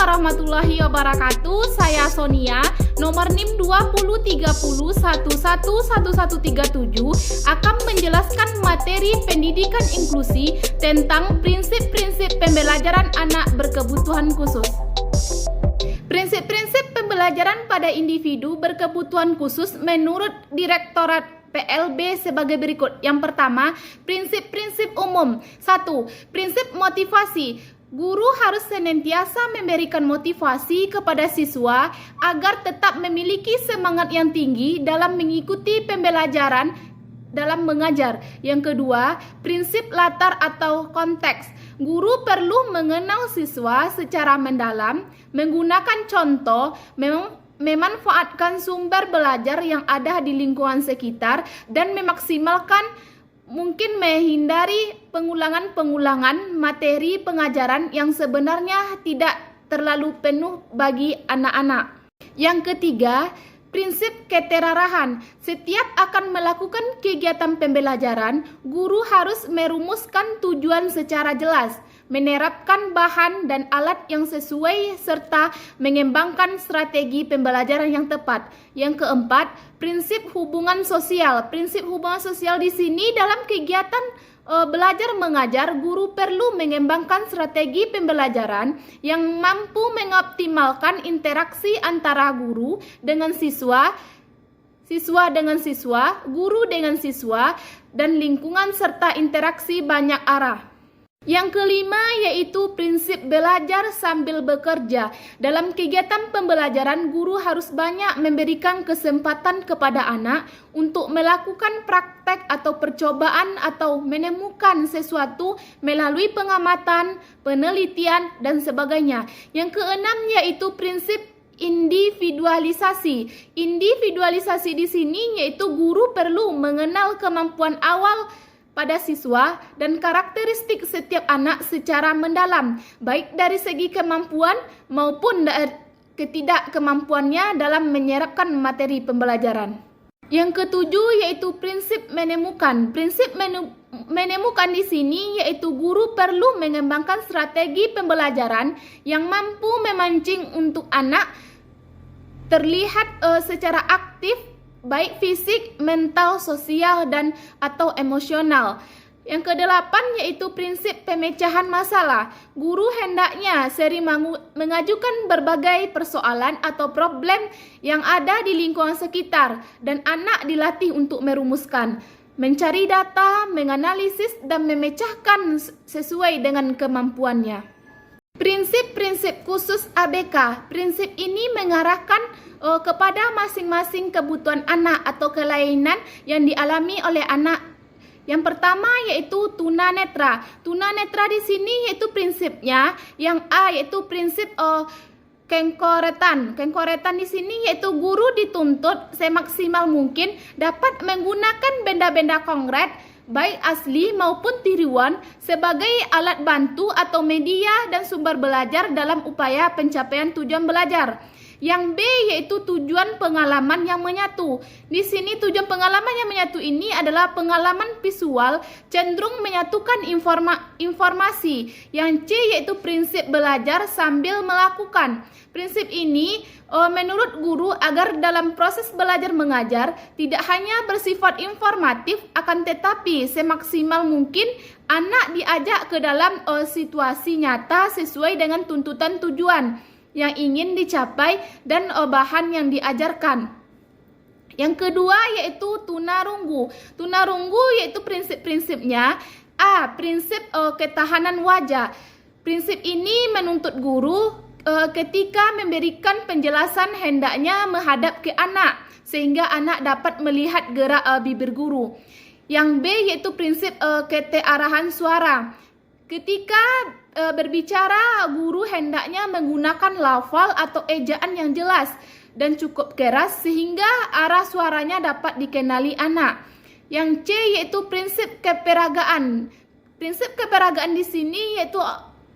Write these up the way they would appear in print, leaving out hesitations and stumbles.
warahmatullahi wabarakatuh. Saya Sonia, nomor NIM 2030111137 akan menjelaskan materi pendidikan inklusi tentang prinsip-prinsip pembelajaran anak berkebutuhan khusus. Prinsip-prinsip pembelajaran pada individu berkebutuhan khusus menurut Direktorat PLB sebagai berikut. Yang pertama, prinsip-prinsip umum. 1. Prinsip motivasi. Guru harus senantiasa memberikan motivasi kepada siswa agar tetap memiliki semangat yang tinggi dalam mengikuti pembelajaran dalam mengajar. Yang kedua, prinsip latar atau konteks. Guru perlu mengenal siswa secara mendalam, menggunakan contoh, memanfaatkan sumber belajar yang ada di lingkungan sekitar, dan memaksimalkan mungkin menghindari pengulangan-pengulangan materi pengajaran yang sebenarnya tidak terlalu penuh bagi anak-anak. Yang ketiga, prinsip keterarahan. Setiap akan melakukan kegiatan pembelajaran, guru harus merumuskan tujuan secara jelas, menerapkan bahan dan alat yang sesuai, serta mengembangkan strategi pembelajaran yang tepat. Yang keempat, prinsip hubungan sosial. Prinsip hubungan sosial di sini dalam kegiatan belajar mengajar, guru perlu mengembangkan strategi pembelajaran yang mampu mengoptimalkan interaksi antara guru dengan siswa, siswa dengan siswa, guru dengan siswa, dan lingkungan serta interaksi banyak arah. Yang kelima yaitu prinsip belajar sambil bekerja. Dalam kegiatan pembelajaran, guru harus banyak memberikan kesempatan kepada anak untuk melakukan praktek atau percobaan atau menemukan sesuatu melalui pengamatan, penelitian, dan sebagainya. Yang keenam yaitu prinsip individualisasi. Individualisasi di sini yaitu guru perlu mengenal kemampuan awal pada siswa dan karakteristik setiap anak secara mendalam, baik dari segi kemampuan maupun ketidakkemampuannya dalam menyerapkan materi pembelajaran. Yang ketujuh yaitu prinsip menemukan. Prinsip menemukan di sini yaitu guru perlu mengembangkan strategi pembelajaran yang mampu memancing untuk anak terlihat secara aktif, baik fisik, mental, sosial, dan atau emosional. Yang kedelapan yaitu prinsip pemecahan masalah. Guru hendaknya sering mengajukan berbagai persoalan atau problem yang ada di lingkungan sekitar, dan anak dilatih untuk merumuskan, mencari data, menganalisis, dan memecahkan sesuai dengan kemampuannya. Prinsip-prinsip khusus ABK. Prinsip ini mengarahkan kepada masing-masing kebutuhan anak atau kelainan yang dialami oleh anak. Yang pertama yaitu tunanetra. Tunanetra di sini yaitu prinsipnya yang A yaitu prinsip kengkoretan. Kengkoretan di sini yaitu guru dituntut semaksimal mungkin dapat menggunakan benda-benda konkret baik asli maupun tiruan sebagai alat bantu atau media dan sumber belajar dalam upaya pencapaian tujuan belajar. Yang B yaitu tujuan pengalaman yang menyatu. Di sini tujuan pengalaman yang menyatu ini adalah pengalaman visual cenderung menyatukan informasi. Yang C yaitu prinsip belajar sambil melakukan. Prinsip ini menurut guru agar dalam proses belajar mengajar tidak hanya bersifat informatif, akan tetapi semaksimal mungkin anak diajak ke dalam situasi nyata sesuai dengan tuntutan tujuan yang ingin dicapai dan bahan yang diajarkan. Yang kedua yaitu tunarunggu. Tunarunggu yaitu prinsip-prinsipnya A. Prinsip ketahanan wajah. Prinsip ini menuntut guru ketika memberikan penjelasan hendaknya menghadap ke anak sehingga anak dapat melihat gerak bibir guru. Yang B yaitu prinsip keterarahan suara. Ketika berbicara, guru hendaknya menggunakan lafal atau ejaan yang jelas dan cukup keras sehingga arah suaranya dapat dikenali anak. Yang C yaitu prinsip keperagaan. Prinsip keperagaan di sini yaitu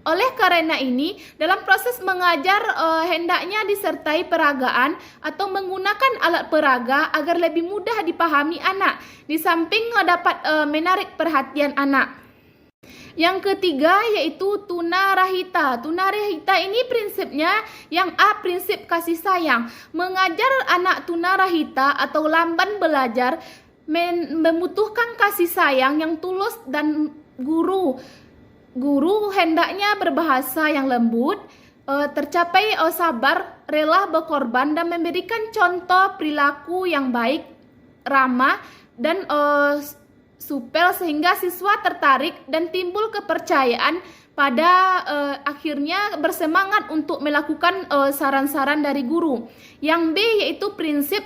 oleh karena ini dalam proses mengajar hendaknya disertai peragaan atau menggunakan alat peraga agar lebih mudah dipahami anak, di samping dapat menarik perhatian anak. Yang ketiga yaitu tunarahita. Tunarahita ini prinsipnya yang A, prinsip kasih sayang. Mengajar anak tunarahita atau lamban belajar membutuhkan kasih sayang yang tulus dan guru hendaknya berbahasa yang lembut, tercapai sabar, rela berkorban dan memberikan contoh perilaku yang baik, ramah dan supel sehingga siswa tertarik dan timbul kepercayaan pada akhirnya bersemangat untuk melakukan saran-saran dari guru. Yang B yaitu prinsip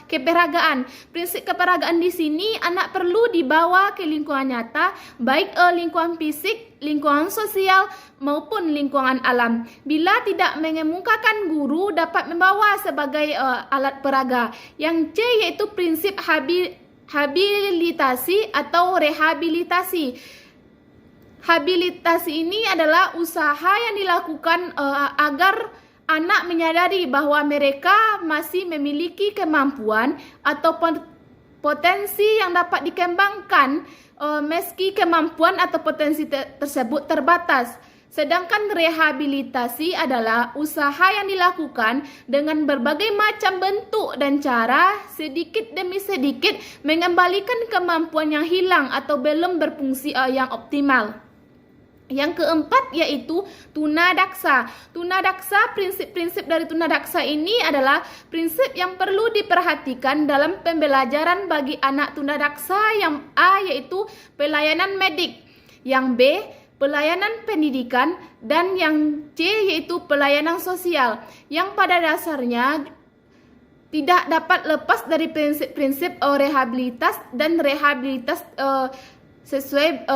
keperagaan. Prinsip keperagaan di sini anak perlu dibawa ke lingkungan nyata, baik lingkungan fisik, lingkungan sosial maupun lingkungan alam. Bila tidak mengemukakan guru dapat membawa sebagai alat peraga. Yang C yaitu prinsip habilitasi atau rehabilitasi. Habilitasi ini adalah usaha yang dilakukan agar anak menyadari bahwa mereka masih memiliki kemampuan atau potensi yang dapat dikembangkan meski kemampuan atau potensi tersebut terbatas. Sedangkan rehabilitasi adalah usaha yang dilakukan dengan berbagai macam bentuk dan cara sedikit demi sedikit mengembalikan kemampuan yang hilang atau belum berfungsi yang optimal. Yang keempat yaitu tunadaksa. Tunadaksa, prinsip-prinsip dari tunadaksa ini adalah prinsip yang perlu diperhatikan dalam pembelajaran bagi anak tunadaksa. Yang A yaitu pelayanan medik, yang B pelayanan pendidikan, dan yang C yaitu pelayanan sosial, yang pada dasarnya tidak dapat lepas dari prinsip-prinsip rehabilitas dan rehabilitas sesuai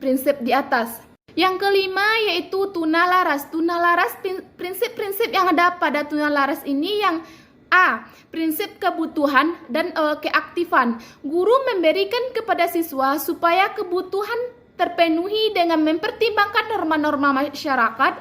prinsip di atas. Yang kelima yaitu tunalaras. Tunalaras, prinsip-prinsip yang ada pada tunalaras ini yang A, prinsip kebutuhan dan keaktifan. Guru memberikan kepada siswa supaya kebutuhan terpenuhi dengan mempertimbangkan norma-norma masyarakat,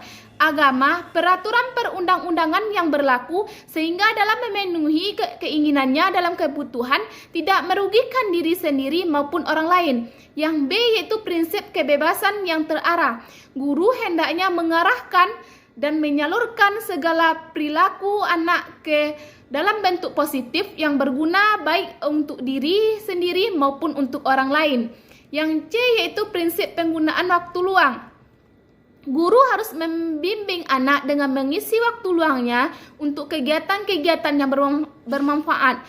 agama, peraturan perundang-undangan yang berlaku sehingga dalam memenuhi keinginannya dalam kebutuhan tidak merugikan diri sendiri maupun orang lain. Yang B yaitu prinsip kebebasan yang terarah. Guru hendaknya mengarahkan dan menyalurkan segala perilaku anak ke dalam bentuk positif yang berguna baik untuk diri sendiri maupun untuk orang lain. Yang C yaitu prinsip penggunaan waktu luang. Guru harus membimbing anak dengan mengisi waktu luangnya untuk kegiatan-kegiatan yang bermanfaat.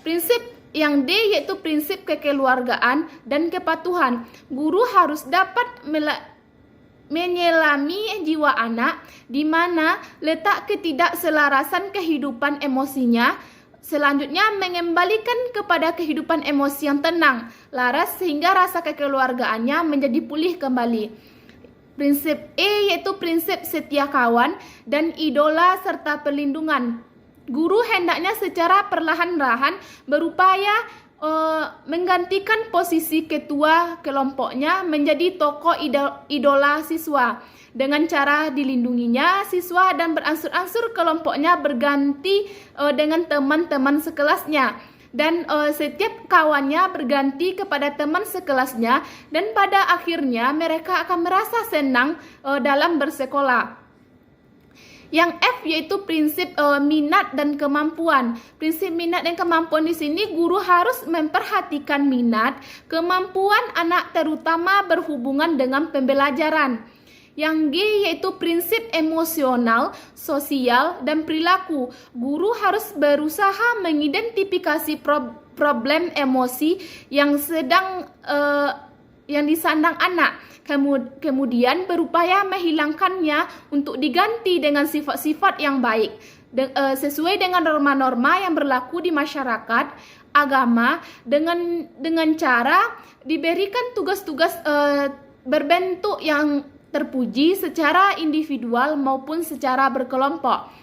Prinsip yang D yaitu prinsip kekeluargaan dan kepatuhan. Guru harus dapat menyelami jiwa anak di mana letak ketidakselarasan kehidupan emosinya. Selanjutnya mengembalikan kepada kehidupan emosi yang tenang, laras sehingga rasa kekeluargaannya menjadi pulih kembali. Prinsip E yaitu prinsip setia kawan dan idola serta perlindungan. Guru hendaknya secara perlahan-lahan berupaya menggantikan posisi ketua kelompoknya menjadi tokoh idola siswa. Dengan cara dilindunginya siswa dan beransur-ansur kelompoknya berganti dengan teman-teman sekelasnya. Dan setiap kawannya berganti kepada teman sekelasnya dan pada akhirnya mereka akan merasa senang dalam bersekolah. Yang F yaitu prinsip minat dan kemampuan. Prinsip minat dan kemampuan di sini guru harus memperhatikan minat, kemampuan anak terutama berhubungan dengan pembelajaran. Yang G yaitu prinsip emosional, sosial, dan perilaku. Guru harus berusaha mengidentifikasi problem emosi yang disandang anak. Kemudian berupaya menghilangkannya untuk diganti dengan sifat-sifat yang baik sesuai dengan norma-norma yang berlaku di masyarakat, agama, dengan cara diberikan tugas-tugas berbentuk yang terpuji secara individual maupun secara berkelompok.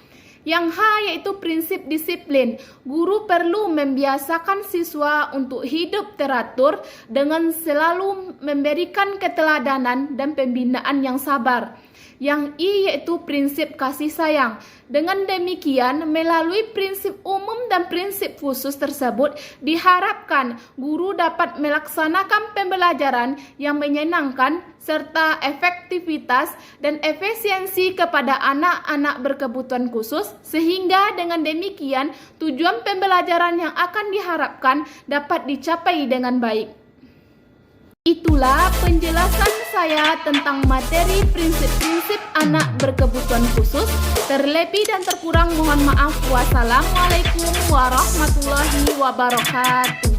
Yang H yaitu prinsip disiplin. Guru perlu membiasakan siswa untuk hidup teratur dengan selalu memberikan keteladanan dan pembinaan yang sabar. Yang I yaitu prinsip kasih sayang. Dengan demikian, melalui prinsip umum dan prinsip khusus tersebut, diharapkan guru dapat melaksanakan pembelajaran yang menyenangkan serta efektivitas dan efisiensi kepada anak-anak berkebutuhan khusus, sehingga dengan demikian tujuan pembelajaran yang akan diharapkan dapat dicapai dengan baik. Itulah penjelasan saya tentang materi prinsip-prinsip anak berkebutuhan khusus. Terlebih dan terkurang mohon maaf. Wassalamualaikum warahmatullahi wabarakatuh.